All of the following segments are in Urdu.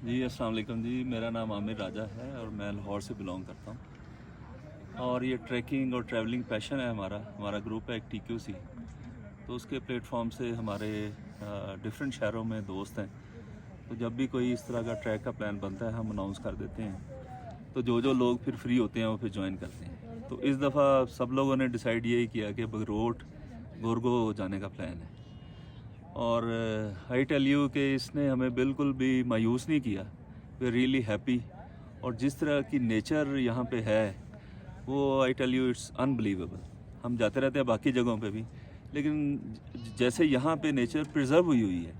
جی السلام علیکم جی، میرا نام عامر راجہ ہے اور میں لاہور سے بلانگ کرتا ہوں، اور یہ ٹریکنگ اور ٹریولنگ پیشن ہے ہمارا گروپ ہے ایک ٹی کیو سی، تو اس کے پلیٹ فارم سے ہمارے ڈفرینٹ شہروں میں دوست ہیں، تو جب بھی کوئی اس طرح کا ٹریک کا پلان بنتا ہے ہم اناؤنس کر دیتے ہیں، تو جو لوگ پھر فری ہوتے ہیں وہ پھر جوائن کرتے ہیں۔ تو اس دفعہ سب لوگوں نے ڈیسائیڈ یہی کیا کہ بگروٹ گورگو جانے کا پلان ہے، اور آئی ٹیل یو کہ اس نے ہمیں بالکل بھی مایوس نہیں کیا، وی ریئلی ہیپی، اور جس طرح کی نیچر یہاں پہ ہے وہ I tell you it's unbelievable. ہم جاتے رہتے ہیں باقی جگہوں پہ بھی، لیکن جیسے یہاں پہ نیچر پرزرو ہوئی ہے،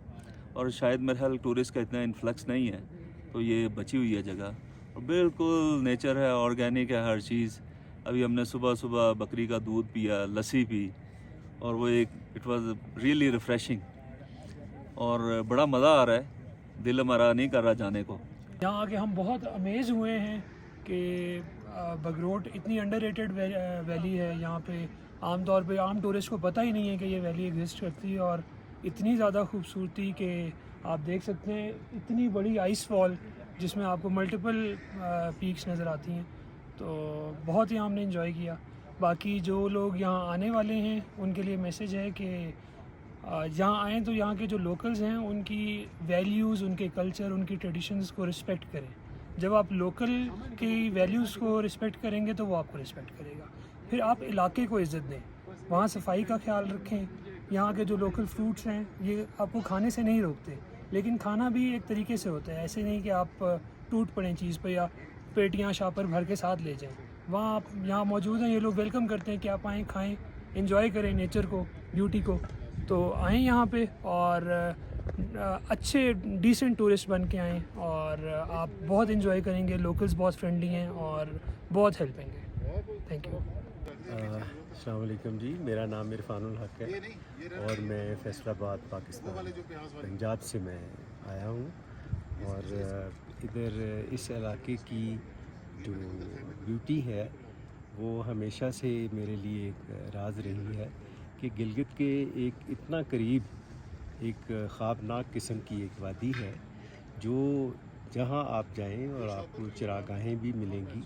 اور شاید میرے خیال ٹورسٹ کا اتنا انفلکس نہیں ہے، تو یہ بچی ہوئی ہے جگہ، اور بالکل نیچر ہے، آرگینک ہے ہر چیز۔ ابھی ہم نے صبح بکری کا دودھ پیا، لسی پی، اور وہ اٹ واز ریئلی ریفریشنگ، اور بڑا مزہ آ رہا ہے، دل ہمارا نہیں کر رہا جانے کو۔ یہاں آ کے ہم بہت امیز ہوئے ہیں کہ بگروٹ اتنی انڈر ریٹڈ ویلی ہے۔ یہاں پہ عام طور پہ عام ٹورسٹ کو پتہ ہی نہیں ہے کہ یہ ویلی ایگزسٹ کرتی ہے، اور اتنی زیادہ خوبصورتی کہ آپ دیکھ سکتے ہیں اتنی بڑی آئس فال جس میں آپ کو ملٹیپل پیکس نظر آتی ہیں، تو بہت ہی ہم نے انجوائے کیا۔ باقی جو لوگ یہاں آنے والے ہیں ان کے لیے میسیج ہے کہ یہاں آئیں تو یہاں کے جو لوکلز ہیں ان کی ویلیوز، ان کے کلچر، ان کی ٹریڈیشنز کو رسپیکٹ کریں۔ جب آپ لوکل کی ویلیوز کو رسپیکٹ کریں گے تو وہ آپ کو رسپیکٹ کرے گا۔ پھر آپ علاقے کو عزت دیں، وہاں صفائی کا خیال رکھیں۔ یہاں کے جو لوکل فروٹس ہیں یہ آپ کو کھانے سے نہیں روکتے، لیکن کھانا بھی ایک طریقے سے ہوتا ہے، ایسے نہیں کہ آپ ٹوٹ پڑیں چیز پہ یا پیٹیاں شاپر بھر کے ساتھ لے جائیں۔ وہاں آپ یہاں موجود ہیں، یہ لوگ ویلکم کرتے ہیں کہ آپ آئیں، کھائیں، انجوائے کریں نیچر کو، بیوٹی کو۔ تو آئیں یہاں پہ اور اچھے ڈیسنٹ ٹورسٹ بن کے آئیں، اور آپ بہت انجوائے کریں گے۔ لوکلز بہت فرینڈلی ہیں اور بہت ہیلپنگ ہیں۔ Thank you. السلام علیکم جی، میرا نام عرفان الحق ہے اور میں فیصل آباد پاکستان پنجاب سے میں آیا ہوں، اور ادھر اس علاقے کی جو بیوٹی ہے وہ ہمیشہ سے میرے لیے ایک راز رہی ہے کہ گلگت کے ایک اتنا قریب ایک خوابناک قسم کی ایک وادی ہے جو جہاں آپ جائیں اور آپ کو چراگاہیں بھی ملیں گی،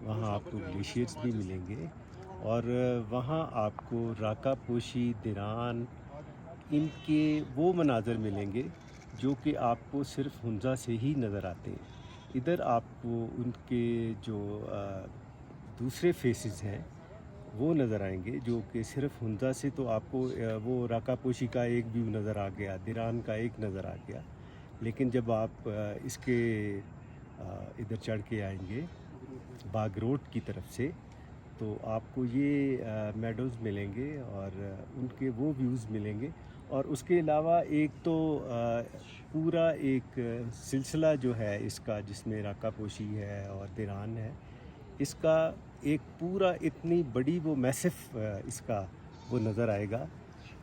وہاں آپ کو گلیشیئرز بھی ملیں گے، اور وہاں آپ کو راکا پوشی، دیران، ان کے وہ مناظر ملیں گے جو کہ آپ کو صرف ہنزا سے ہی نظر آتے ہیں۔ ادھر آپ کو ان کے جو دوسرے فیسز ہیں وہ نظر آئیں گے جو کہ صرف ہنزا سے، تو آپ کو وہ راکا پوشی کا ایک ویو نظر آ گیا، دیران کا ایک نظر آ گیا، لیکن جب آپ اس کے ادھر چڑھ کے آئیں گے باگروٹ کی طرف سے تو آپ کو یہ میڈوز ملیں گے اور ان کے وہ ویوز ملیں گے، اور اس کے علاوہ ایک تو پورا ایک سلسلہ جو ہے اس کا، جس میں راکا پوشی ہے اور دیران ہے، اس کا ایک پورا اتنی بڑی وہ میسف اس کا وہ نظر آئے گا،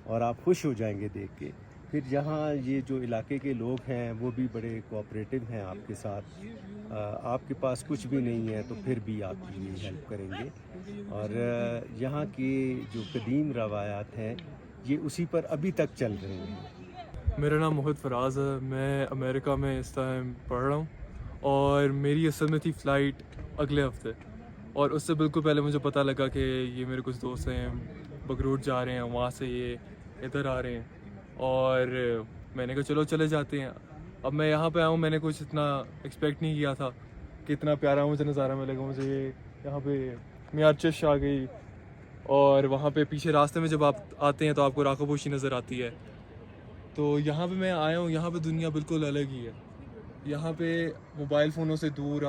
اور آپ خوش ہو جائیں گے دیکھ کے۔ پھر یہاں یہ جو علاقے کے لوگ ہیں وہ بھی بڑے کوآپریٹو ہیں آپ کے ساتھ، آپ کے پاس کچھ بھی نہیں ہے تو پھر بھی آپ کی یہ ہیلپ کریں گے، اور یہاں کی جو قدیم روایات ہیں یہ اسی پر ابھی تک چل رہے ہیں۔ میرا نام محمد فراز ہے، میں امریکہ میں اس ٹائم پڑھ رہا ہوں، اور میری اصل میں تھی فلائٹ اگلے ہفتے، اور اس سے بالکل پہلے مجھے پتہ لگا کہ یہ میرے کچھ دوست ہیں بگروٹ جا رہے ہیں، وہاں سے یہ ادھر آ رہے ہیں، اور میں نے کہا چلو چلے جاتے ہیں۔ اب میں یہاں پہ آؤں، میں نے کچھ اتنا ایکسپیکٹ نہیں کیا تھا کہ اتنا پیارا مجھے نظارہ ملے گا۔ مجھے یہاں پہ میار چش آ گئی، اور وہاں پہ پیچھے راستے میں جب آپ آتے ہیں تو آپ کو راکا پوشی نظر آتی ہے۔ تو یہاں پہ میں آیا ہوں، یہاں پہ دنیا بالکل الگ ہی ہے۔ یہاں پہ موبائل فونوں سے دور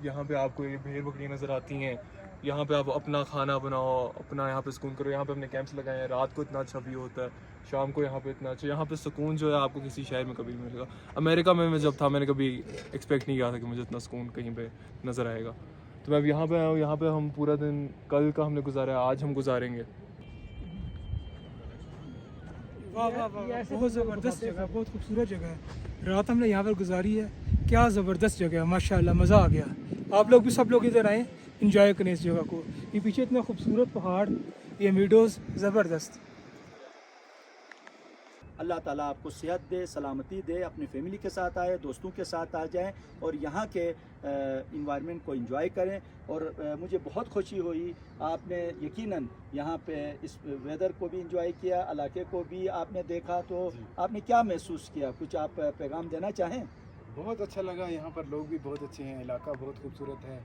یہاں پہ آپ کو یہ بھیڑ بکریاں نظر آتی ہیں، یہاں پہ آپ اپنا کھانا بناؤ، اپنا یہاں پہ سکون کرو۔ یہاں پہ اپنے کیمپس لگائے ہیں، رات کو اتنا اچھا ویو ہوتا ہے، شام کو یہاں پہ اتنا اچھا، یہاں پہ سکون جو ہے آپ کو کسی شہر میں کبھی نہیں ملے گا۔ امریکہ میں جب تھا میں نے کبھی ایکسپیکٹ نہیں کیا تھا کہ مجھے اتنا سکون کہیں پہ نظر آئے گا۔ تو میں اب یہاں پہ آیا ہوں، یہاں پہ ہم پورا دن کل کا ہم نے گزارا ہے، آج ہم گزاریں گے۔ بہت زبردست جگہ ہے، بہت خوبصورت جگہ ہے۔ رات ہم نے یہاں پر گزاری ہے، کیا زبردست جگہ ہے، ماشاءاللہ مزہ آ گیا۔ آپ لوگ بھی سب لوگ ادھر آئیں، انجوائے کریں اس جگہ کو۔ یہ پیچھے اتنا خوبصورت پہاڑ، یہ میڈوز، زبردست۔ اللہ تعالیٰ آپ کو صحت دے، سلامتی دے، اپنی فیملی کے ساتھ آئے، دوستوں کے ساتھ آ جائیں اور یہاں کے انوائرمنٹ کو انجوائے کریں. اور مجھے بہت خوشی ہوئی، آپ نے یقیناً یہاں پہ اس ویدر کو بھی انجوائے کیا، علاقے کو بھی آپ نے دیکھا، تو آپ نے کیا محسوس کیا؟ کچھ آپ پیغام دینا چاہیں؟ بہت اچھا لگا، یہاں پر لوگ بھی بہت اچھے ہیں، علاقہ بہت خوبصورت ہے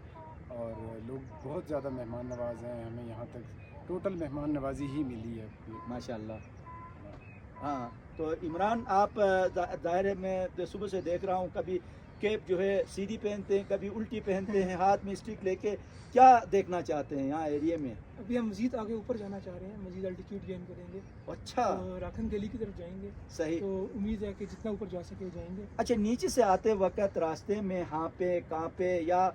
اور لوگ بہت زیادہ مہمان نواز ہیں. ہمیں یہاں تک ٹوٹل مہمان نوازی ہی ملی ہے. ماشاء اللہ. ہاں تو عمران، آپ ظاہر ہے میں صبح سے دیکھ رہا ہوں، کبھی کیپ جو ہے سیدھی پہنتے ہیں، کبھی الٹی پہنتے ہیں، ہاتھ میں اسٹک لے کے. کیا دیکھنا چاہتے ہیں یہاں ایریے میں؟ ابھی ہم مزید آگے اوپر جانا چاہ رہے ہیں، مزید الٹیٹیوڈ گین کریں گے. اچھا، راکھن گلی کی طرف جائیں گے. صحیح. تو امید ہے کہ جتنا اوپر جا سکے جائیں گے. اچھا، نیچے سے آتے وقت راستے میں ہاں پہ کہاں پہ یا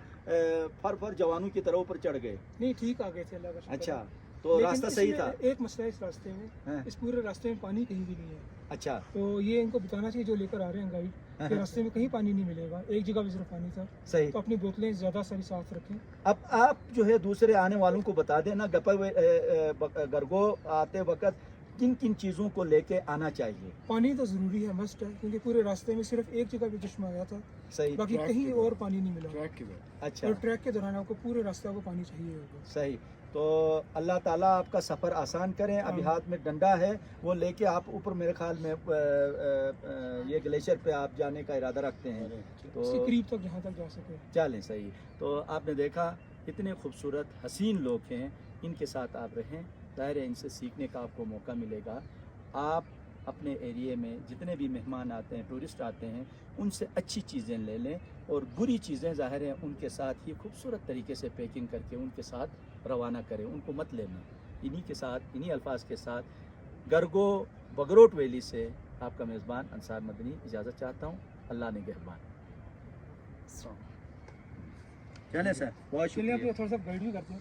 فر جوانوں کی طرح اوپر چڑھ گئے؟ نہیں، ٹھیک آ گئے تھے، اللہ کا شکر ہے. اچھا، تو لیکن راستہ اس صحیح میں تھا؟ ایک مسئلہ ہے اس راستے میں، ہاں. اس پورے راستے میں پانی کہیں بھی نہیں ہے. اچھا، تو یہ ان کو بتانا چاہیے جو لے کر آ رہے ہیں گائیڈ، کہ راستے میں کہیں پانی نہیں ملے گا، ایک جگہ بھی صرف پانی تھا. صحیح. تو اپنی بوتلیں زیادہ ساری صاف رکھیں. اب آپ جو ہے دوسرے آنے والوں کو بتا دینا، گرگو آتے وقت کن کن چیزوں کو لے کے آنا چاہیے. پانی تو ضروری ہے، مسٹ ہے، کیونکہ پورے راستے میں صرف ایک جگہ پہ چشمہ آیا تھا، صحیح. باقی کہیں اور پانی نہیں ملا. ٹریک کے بعد اچھا، اور ٹریک کے دوران آپ کو پورے راستے کو پانی چاہیے ہوگا. صحیح. تو اللہ تعالیٰ آپ کا سفر آسان کریں. ابھی ہاتھ میں ڈنڈا ہے، وہ لے کے آپ اوپر میرے خیال میں یہ گلیشیئر پہ آپ جانے کا ارادہ رکھتے ہیں. تو اس کے قریب تک جہاں تک جا سکے. چلیں. صحیح. تو آپ نے دیکھا اتنے خوبصورت حسین لوگ ہیں، ان کے ساتھ آپ رہیں، ظاہر ہے ان سے سیکھنے کا آپ کو موقع ملے گا. آپ اپنے ایریے میں جتنے بھی مہمان آتے ہیں، ٹورسٹ آتے ہیں، ان سے اچھی چیزیں لے لیں اور بری چیزیں ظاہر ہے ان کے ساتھ ہی خوبصورت طریقے سے پیکنگ کر کے ان کے ساتھ روانہ کریں، ان کو مت لینا. انہی کے ساتھ، انہی الفاظ کے ساتھ گرگو بگروٹ ویلی سے آپ کا میزبان انصار مدنی اجازت چاہتا ہوں. اللہ نگہبان. چلیں سر، بہت چلیے شکریہ. آپ تھوڑا سا گائیڈ بھی کرتے ہیں.